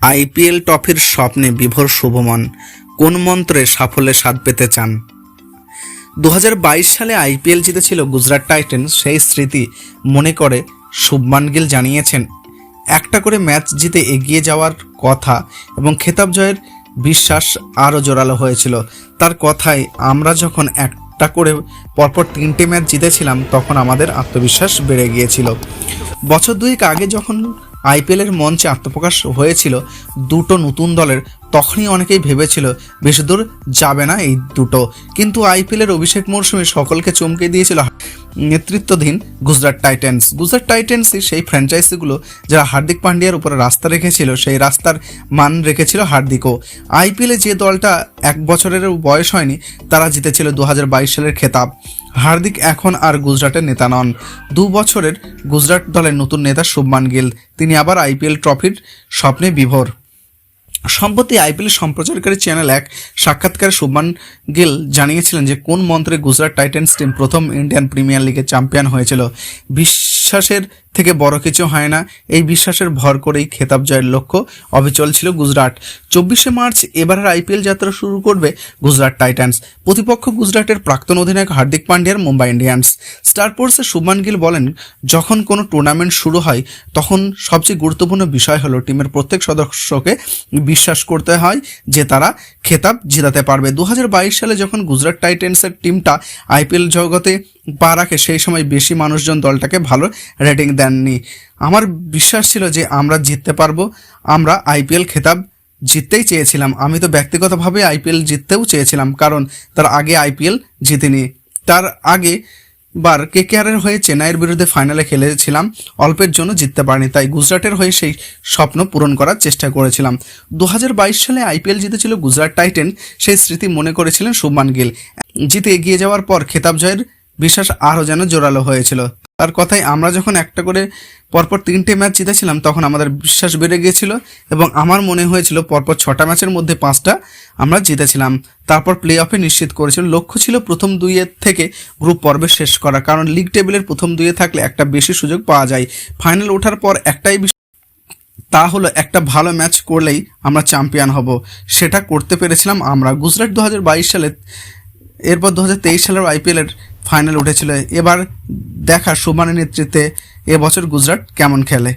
IPL ট্রফির স্বপ্নে বিভোর শুভমন কোন মন্ত্রে সাফল্যের স্বাদ পেতে চান? 2022 সালে আইপিএল জিতেছিল গুজরাট টাইটান্স। সেই স্মৃতি মনে করে শুভমান গিল জানিয়েছেন, একটা করে ম্যাচ জিতে এগিয়ে যাওয়ার কথা এবং খেতাব জয়ের বিশ্বাস আরও জোরালো হয়েছিল। তার কথায়, আমরা যখন একটা করে পরপর 3টে ম্যাচ জিতেছিলাম তখন আমাদের আত্মবিশ্বাস বেড়ে গিয়েছিল। বছর দুয়েক আগে যখন আইপিএলের মঞ্চে আত্মপ্রকাশ হয়েছিল দুটো নতুন দলের, তখনই অনেকেই ভেবেছিল বেশি দূর যাবে না এই দুটো, কিন্তু আইপিএলের অভিষেক মরশুমে সকলকে চমকে দিয়েছিল নেতৃত্বাধীন গুজরাট টাইটান্সই সেই ফ্র্যাঞ্চাইজিগুলো যারা হার্দিক পান্ডিয়ার উপরে রাস্তা রেখেছিল, সেই রাস্তার মান রেখেছিল হার্দিকও। আইপিএলে যে দলটা 1 বছরের বয়স হয়নি তারা জিতেছিল 2022 সালের খেতাব। হার্দিক এখন আর গুজরাটের নেতা নন। 2 বছরের গুজরাট দলের নতুন নেতা শুভমান গিল, তিনি আবার আইপিএল ট্রফির স্বপ্নে বিভোর। সম্প্রতি আইপিএল সম্প্রচারকারী চ্যানেল 1 সাক্ষাৎকারে শুভমান গিল জানিয়েছিলেন যে কোন মন্ত্রে গুজরাট টাইটান্স টিম প্রথম ইন্ডিয়ান প্রিমিয়ার লিগে চ্যাম্পিয়ন হয়েছিল। বিশ্বাসের থেকে বড় কিছু হয় না, এই বিশ্বাসের ভর করেই খেতাব জয়ের লক্ষ্য অবিচল ছিল গুজরাট। 24শে মার্চ এবারের আইপিএল যাত্রা শুরু করবে গুজরাট টাইটান্স। প্রতিপক্ষ গুজরাটের প্রাক্তন অধিনায়ক হার্দিক পান্ডিয়ার মুম্বাই ইন্ডিয়ান্স। স্টার স্পোর্টসে শুভমান গিল বলেন, যখন কোনো টুর্নামেন্ট শুরু হয় তখন সবচেয়ে গুরুত্বপূর্ণ বিষয় হলো টিমের প্রত্যেক সদস্যকে বিশ্বাস করতে হয় যে তারা খেতাব জেতাতে পারবে। 2022 সালে যখন গুজরাট টাইটান্সের টিমটা আইপিএল জগতে পা রাখে, সেই সময় বেশি মানুষজন দলটাকে ভালো রেটিং দেননি। আমার বিশ্বাস ছিল যে আমরা জিততে পারবো। আমরা আইপিএল খেতাব জিততেই চেয়েছিলাম। আমি তো ব্যক্তিগতভাবে আইপিএল জিততেও চেয়েছিলাম, কারণ তার আগে আইপিএল জিতিনি। তার আগে বার কেকেআরের হয়ে চেন্নাইয়ের বিরুদ্ধে ফাইনালে খেলেছিলাম, অল্পের জন্য জিততে পারিনি, তাই গুজরাটের হয়ে সেই স্বপ্ন পূরণ করার চেষ্টা করেছিলাম। 2022 সালে আইপিএল জিতেছিল গুজরাট টাইটান্স, সেই স্মৃতি মনে করেছিলেন শুভমান গিল। জিতে এগিয়ে যাওয়ার পর খেতাব জয়ের বিশ্বাস আরও যেন জোরালো হয়েছিল। তার কথায়, আমরা যখন একটা করে পরপর 3টে ম্যাচ জিতেছিলাম তখন আমাদের বিশ্বাস বেড়ে গিয়েছিল এবং আমার মনে হয়েছিল পরপর 6টা ম্যাচের মধ্যে 5টা আমরা জিতেছিলাম। তারপর প্লে অফে নিশ্চিত করেছিল। লক্ষ্য ছিল প্রথম 2 থেকে গ্রুপ পর্বে শেষ করা, কারণ লিগ টেবিলের প্রথম 2 থাকলে একটা বেশি সুযোগ পাওয়া যায়। ফাইনাল ওঠার পর একটাই তা হলো একটা ভালো ম্যাচ করলেই আমরা চ্যাম্পিয়ন হব। সেটা করতে পেরেছিলাম আমরা। গুজরাট 2022 সালে, এরপর 2023 সালের আইপিএলের ফাইনাল উঠেছিল। এবার দেখা শুভমানের নেতৃত্বে এবছর গুজরাট কেমন খেলে।